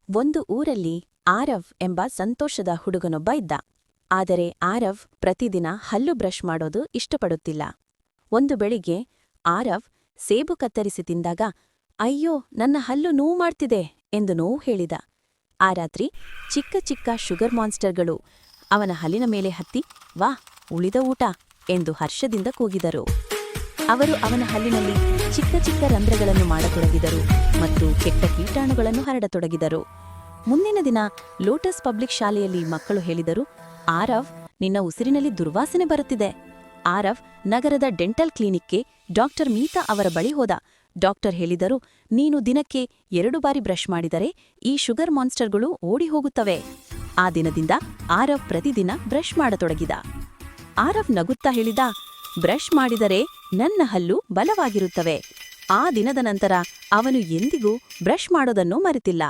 ಒಂದು ಊರಲ್ಲಿ ಆರವ್ ಎಂಬ ಸಂತೋಷದ ಹುಡುಗನೊಬ್ಬ ಇದ್ದ. ಆದರೆ ಆರವ್ ಪ್ರತಿದಿನ ಹಲ್ಲು ಬ್ರಷ್ ಮಾಡೋದು ಇಷ್ಟಪಡುತ್ತಿಲ್ಲ. ಒಂದು ಬೆಳಿಗ್ಗೆ ಆರವ್ ಸೇಬು ಕತ್ತರಿಸಿ ತಿಂದಾಗ ಅಯ್ಯೋ ನನ್ನ ಹಲ್ಲು ನೋವು ಮಾಡ್ತಿದೆ ಎಂದು ನೋವು ಹೇಳಿದ. ಆ ರಾತ್ರಿ ಚಿಕ್ಕ ಚಿಕ್ಕ ಶುಗರ್ ಮಾನ್ಸ್ಟರ್ಗಳು ಅವನ ಹಲ್ಲಿನ ಮೇಲೆ ಹತ್ತಿ ವಾ ಉಳಿದ ಊಟ ಎಂದು ಹರ್ಷದಿಂದ ಕೂಗಿದರು. ಅವರು ಅವನ ಹಲ್ಲಿನಲ್ಲಿ ಚಿಕ್ಕ ಚಿಕ್ಕ ರಂಧ್ರಗಳನ್ನು ಮಾಡತೊಡಗಿದರು ಮತ್ತು ಕೆಟ್ಟ ಕೀಟಾಣುಗಳನ್ನು ಹರಡತೊಡಗಿದರು. ಮುಂದಿನ ದಿನ ಲೋಟಸ್ ಪಬ್ಲಿಕ್ ಶಾಲೆಯಲ್ಲಿ ಮಕ್ಕಳು ಹೇಳಿದರು, ಆರವ್ ನಿನ್ನ ಉಸಿರಿನಲ್ಲಿ ದುರ್ವಾಸನೆ ಬರುತ್ತಿದೆ. ಆರವ್ ನಗರದ ಡೆಂಟಲ್ ಕ್ಲಿನಿಕ್ಗೆ ಡಾಕ್ಟರ್ ಮೀತಾ ಅವರ ಬಳಿ ಹೋದ. ಡಾಕ್ಟರ್ ಹೇಳಿದರು, ನೀನು ದಿನಕ್ಕೆ 2 ಬಾರಿ ಬ್ರಷ್ ಮಾಡಿದರೆ ಈ ಶುಗರ್ ಮಾನ್ಸ್ಟರ್ಗಳು ಓಡಿ ಹೋಗುತ್ತವೆ. ಆ ದಿನದಿಂದ ಆರವ್ ಪ್ರತಿದಿನ ಬ್ರಷ್ ಮಾಡತೊಡಗಿದ. ಆರವ್ ನಗುತ್ತಾ ಹೇಳಿದ, ಬ್ರಷ್ ಮಾಡಿದರೆ ನನ್ನ ಹಲ್ಲು ಬಲವಾಗಿರುತ್ತವೆ. ಆ ದಿನದ ನಂತರ ಅವನು ಎಂದಿಗೂ ಬ್ರಷ್ ಮಾಡೋದನ್ನು ಮರೆತಿಲ್ಲ.